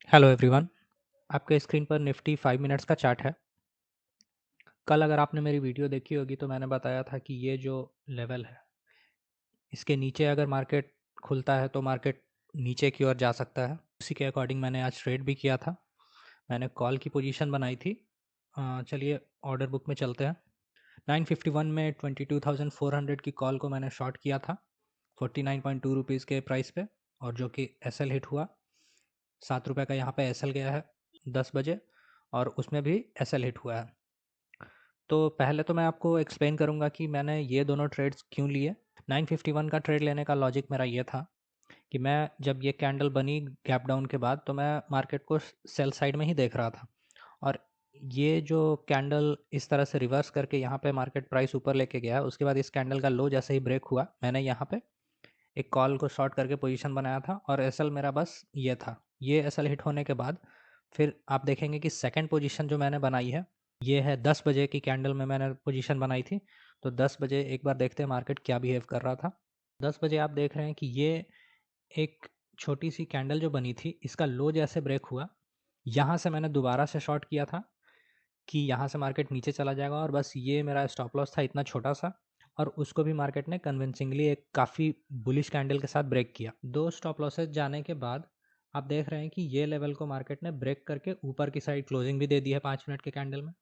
Hello everyone. आपके screen पर Nifty 5 minutes का चार्ट है। कल अगर आपने मेरी वीडियो देखी होगी तो मैंने बताया था कि ये जो लेवल है इसके नीचे अगर मार्केट खुलता है तो मार्केट नीचे की ओर जा सकता है। उसी के अकॉर्डिंग मैंने आज ट्रेड भी किया था। मैंने कॉल की पोजीशन बनाई थी। चलिए ऑर्डर बुक में चलते हैं। 951 में 22,400 की कॉल को मैंने शॉर्ट किया था 49.2 रुपीज़ के प्राइस पे, और जो कि एस एल हिट हुआ। 7 रुपये का यहाँ पे एस एल गया है 10 बजे, और उसमें भी एस एल हिट हुआ है। तो पहले तो मैं आपको एक्सप्लेन करूंगा कि मैंने ये दोनों ट्रेड्स क्यों लिए। 951 का ट्रेड लेने का लॉजिक मेरा ये था कि मैं जब ये कैंडल बनी गैप डाउन के बाद तो मैं मार्केट को सेल साइड में ही देख रहा था, और ये जो कैंडल इस तरह से रिवर्स करके यहाँ पे मार्केट प्राइस ऊपर लेके गया, उसके बाद इस कैंडल का लो जैसे ही ब्रेक हुआ मैंने यहाँ पे एक कॉल को शॉर्ट करके पोजीशन बनाया था, और एसएल मेरा बस ये था। ये एसएल हिट होने के बाद फिर आप देखेंगे कि सेकंड पोजीशन जो मैंने बनाई है ये है 10 बजे की कैंडल में मैंने पोजीशन बनाई थी। तो 10 बजे एक बार देखते हैं मार्केट क्या बिहेव कर रहा था। 10 बजे आप देख रहे हैं कि ये एक छोटी सी कैंडल जो बनी थी इसका लो जैसे ब्रेक हुआ, यहाँ से मैंने दोबारा से शॉर्ट किया था कि यहाँ से मार्केट नीचे चला जाएगा, और बस ये मेरा स्टॉप लॉस था इतना छोटा सा, और उसको भी मार्केट ने कन्विंसिंगली एक काफ़ी बुलिश कैंडल के साथ ब्रेक किया। दो स्टॉप लॉसेज जाने के बाद आप देख रहे हैं कि ये लेवल को मार्केट ने ब्रेक करके ऊपर की साइड क्लोजिंग भी दे दी है 5 मिनट के कैंडल में।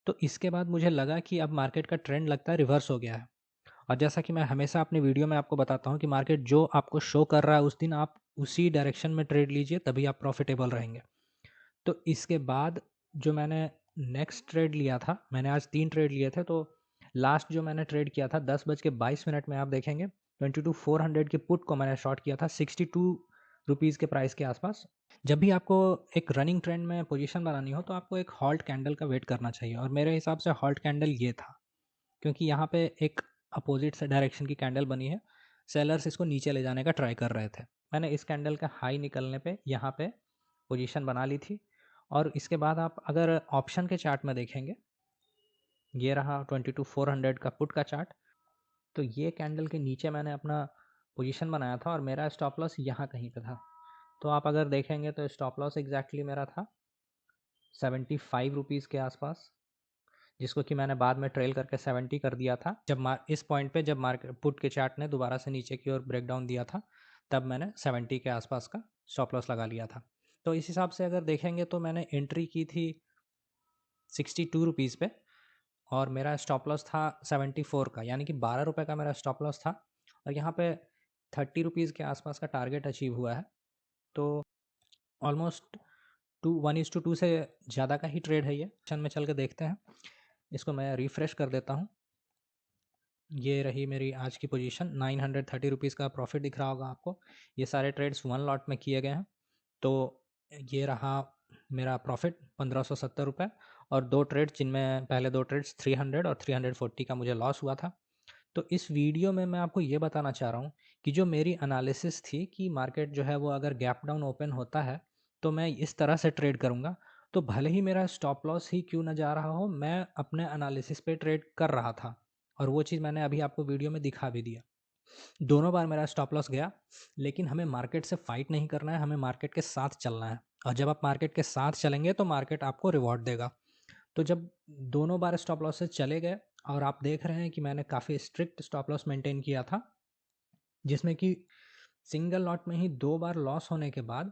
तो इसके बाद मुझे लगा कि अब मार्केट का ट्रेंड लगता है रिवर्स हो गया है। और जैसा कि मैं हमेशा अपनी वीडियो में आपको बताता हूँ कि मार्केट जो आपको शो कर रहा है उस दिन आप उसी डायरेक्शन में ट्रेड लीजिए, तभी आप प्रॉफिटेबल रहेंगे। तो इसके बाद जो मैंने नेक्स्ट ट्रेड लिया था, मैंने आज 3 ट्रेड लिए थे। तो लास्ट जो मैंने ट्रेड किया था 10 बज के 22 मिनट में आप देखेंगे 22,400 की पुट को मैंने शॉर्ट किया था 62 रुपीज़ के प्राइस के आसपास। जब भी आपको एक रनिंग ट्रेंड में पोजीशन बनानी हो तो आपको एक हॉल्ट कैंडल का वेट करना चाहिए, और मेरे हिसाब से हॉल्ट कैंडल ये था, क्योंकि यहाँ पे एक अपोजिट से डायरेक्शन की कैंडल बनी है। सेलर्स इसको नीचे ले जाने का ट्राई कर रहे थे। मैंने इस कैंडल का हाई निकलने पे यहाँ पे पोजीशन बना ली थी। और इसके बाद आप अगर ऑप्शन के चार्ट में देखेंगे, ये रहा 22,400 का पुट का चार्ट। तो ये कैंडल के नीचे मैंने अपना पोजीशन बनाया था, और मेरा स्टॉप लॉस यहाँ कहीं पे था। तो आप अगर देखेंगे तो स्टॉप लॉस एग्जैक्टली मेरा था 75 रुपीज़ के आसपास, जिसको कि मैंने बाद में ट्रेल करके 70 कर दिया था। जब इस पॉइंट पे जब मार्केट पुट के चार्ट ने दोबारा से नीचे की ओर ब्रेक डाउन दिया था, तब मैंने 70 के आसपास का स्टॉप लॉस लगा लिया था। तो इस हिसाब से अगर देखेंगे तो मैंने एंट्री की थी 62 रुपीज़ पे, और मेरा स्टॉप लॉस था 74 का, यानी कि 12 रुपये का मेरा स्टॉप लॉस था। और यहाँ पे 30 रुपीज़ के आसपास का टारगेट अचीव हुआ है। तो ऑलमोस्ट 1:2 से ज़्यादा का ही ट्रेड है ये। ऑप्शन में चल के देखते हैं। इसको मैं रिफ़्रेश कर देता हूँ। ये रही मेरी आज की पोजीशन। 930 रुपीज़ का प्रॉफिट दिख रहा होगा आपको। ये सारे ट्रेड्स वन लॉट में किए गए हैं। तो ये रहा मेरा प्रॉफिट 1570 रुपये, और दो ट्रेड्स जिनमें पहले दो ट्रेड्स 300 और 340 का मुझे लॉस हुआ था। तो इस वीडियो में मैं आपको ये बताना चाह रहा हूँ कि जो मेरी एनालिसिस थी कि मार्केट जो है वो अगर गैप डाउन ओपन होता है तो मैं इस तरह से ट्रेड करूँगा। तो भले ही मेरा स्टॉप लॉस ही क्यों ना जा रहा हो, मैं अपने एनालिसिस पे ट्रेड कर रहा था, और वो चीज़ मैंने अभी आपको वीडियो में दिखा भी दिया। दोनों बार मेरा स्टॉप लॉस गया, लेकिन हमें मार्केट से फाइट नहीं करना है, हमें मार्केट के साथ चलना है। और जब आप मार्केट के साथ चलेंगे तो मार्केट आपको रिवॉर्ड देगा। तो जब दोनों बार स्टॉप लॉस से चले गए, और आप देख रहे हैं कि मैंने काफ़ी स्ट्रिक्ट स्टॉप लॉस मेंटेन किया था, जिसमें कि सिंगल लॉट में ही दो बार लॉस होने के बाद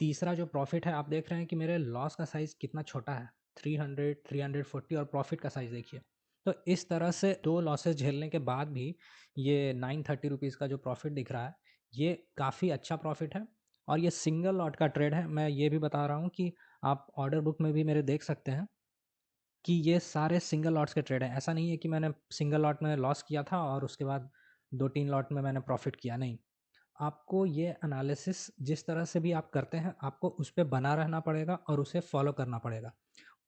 तीसरा जो प्रॉफिट है, आप देख रहे हैं कि मेरे लॉस का साइज़ कितना छोटा है, 300 340, और प्रॉफिट का साइज़ देखिए। तो इस तरह से दो लॉसेस झेलने के बाद भी ये 930 रुपीज़ का जो प्रॉफिट दिख रहा है, ये काफ़ी अच्छा प्रॉफिट है। और ये सिंगल लॉट का ट्रेड है। मैं ये भी बता रहा हूँ कि आप ऑर्डर बुक में भी मेरे देख सकते हैं कि ये सारे सिंगल लॉट्स के ट्रेड हैं। ऐसा नहीं है कि मैंने सिंगल लॉट में लॉस किया था और उसके बाद 2-3 लॉट में मैंने प्रॉफिट किया, नहीं। आपको ये एनालिसिस जिस तरह से भी आप करते हैं, आपको उस पे बना रहना पड़ेगा और उसे फॉलो करना पड़ेगा।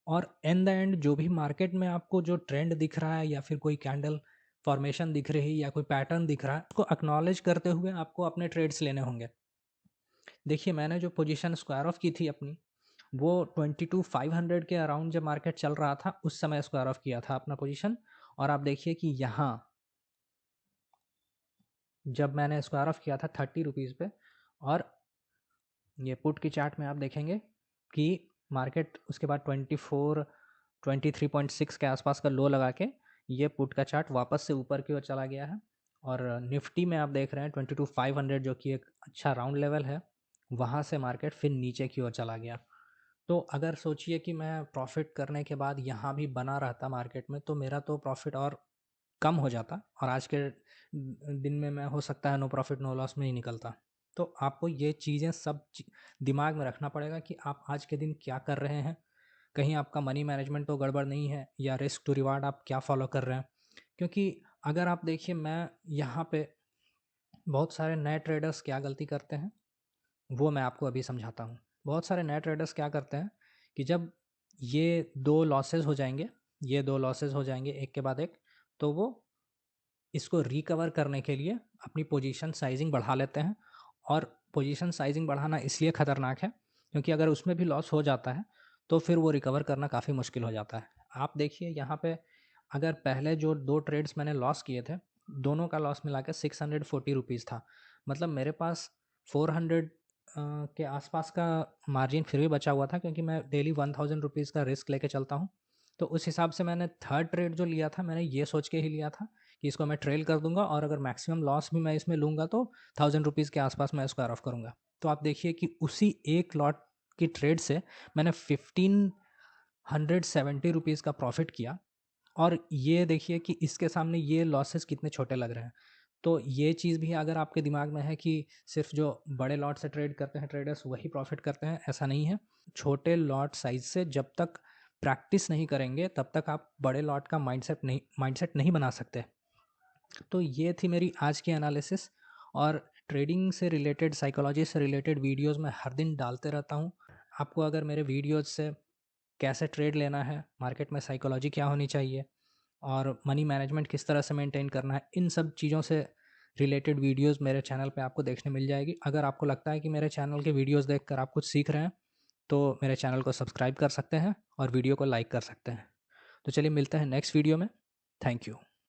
और इन द एंड जो भी मार्केट में आपको जो ट्रेंड दिख रहा है, या फिर कोई कैंडल फॉर्मेशन दिख रही है, या कोई पैटर्न दिख रहा है, उसको एक्नॉलेज करते हुए आपको अपने ट्रेड्स लेने होंगे। देखिए, मैंने जो पोजीशन स्क्वायर ऑफ की थी अपनी, वो 22,500 के अराउंड जब मार्केट चल रहा था उस समय स्क्वायर ऑफ किया था अपना पोजीशन। और आप देखिए कि यहाँ जब मैंने स्क्वायर ऑफ किया था 30 रुपीज़ पे, और ये पुट की चार्ट में आप देखेंगे कि मार्केट उसके बाद 23.6 के आसपास का लो लगा के ये पुट का चार्ट वापस से ऊपर की ओर चला गया है। और निफ्टी में आप देख रहे हैं 22,500 जो कि एक अच्छा राउंड लेवल है, वहाँ से मार्केट फिर नीचे की ओर चला गया। तो अगर सोचिए कि मैं प्रॉफिट करने के बाद यहाँ भी बना रहता मार्केट में, तो मेरा तो प्रॉफिट और कम हो जाता और आज के दिन में मैं हो सकता है नो प्रॉफिट नो लॉस में ही निकलता। तो आपको ये चीज़ें सब दिमाग में रखना पड़ेगा कि आप आज के दिन क्या कर रहे हैं, कहीं आपका मनी मैनेजमेंट तो गड़बड़ नहीं है, या रिस्क टू रिवार्ड आप क्या फॉलो कर रहे हैं। क्योंकि अगर आप देखिए, मैं यहाँ पे बहुत सारे नए ट्रेडर्स क्या गलती करते हैं वो मैं आपको अभी समझाता हूँ। बहुत सारे नए ट्रेडर्स क्या करते हैं कि जब ये दो लॉसेस हो जाएंगे, ये दो लॉसेस हो जाएंगे एक के बाद एक, तो वो इसको रिकवर करने के लिए अपनी पोजीशन साइजिंग बढ़ा लेते हैं। और पोजीशन साइजिंग बढ़ाना इसलिए ख़तरनाक है क्योंकि अगर उसमें भी लॉस हो जाता है तो फिर वो रिकवर करना काफ़ी मुश्किल हो जाता है। आप देखिए यहाँ पे, अगर पहले जो दो ट्रेड्स मैंने लॉस किए थे, दोनों का लॉस मिला के 640 रुपीज़ था। मतलब मेरे पास 400 के आसपास का मार्जिन फिर भी बचा हुआ था, क्योंकि मैं डेली 1000 रुपीज़ का रिस्क लेके चलता हूँ। तो उस हिसाब से मैंने थर्ड ट्रेड जो लिया था, मैंने ये सोच के ही लिया था कि इसको मैं ट्रेल कर दूंगा और अगर मैक्सिमम लॉस भी मैं इसमें लूँगा तो 1000 रुपीज़ के आसपास मैं स्क्वायर ऑफ करूँगा। तो आप देखिए कि उसी एक लॉट की ट्रेड से मैंने 1570 रुपीज़ का प्रॉफिट किया। और ये देखिए कि इसके सामने ये लॉसेस कितने छोटे लग रहे हैं। तो ये चीज़ भी अगर आपके दिमाग में है कि सिर्फ जो बड़े लॉट से ट्रेड करते हैं ट्रेडर्स वही प्रॉफिट करते हैं, ऐसा नहीं है। छोटे लॉट साइज से जब तक प्रैक्टिस नहीं करेंगे तब तक आप बड़े लॉट का माइंडसेट नहीं बना सकते। तो ये थी मेरी आज की एनालिसिस। और ट्रेडिंग से रिलेटेड, साइकोलॉजी से रिलेटेड वीडियोस मैं हर दिन डालते रहता हूँ। आपको अगर मेरे वीडियोस से कैसे ट्रेड लेना है, मार्केट में साइकोलॉजी क्या होनी चाहिए और मनी मैनेजमेंट किस तरह से मेंटेन करना है, इन सब चीज़ों से रिलेटेड वीडियोस मेरे चैनल पे आपको देखने मिल जाएगी। अगर आपको लगता है कि मेरे चैनल के वीडियोस देखकर आप कुछ सीख रहे हैं तो मेरे चैनल को सब्सक्राइब कर सकते हैं और वीडियो को लाइक कर सकते हैं। तो चलिए मिलते हैं नेक्स्ट वीडियो में। Thank you.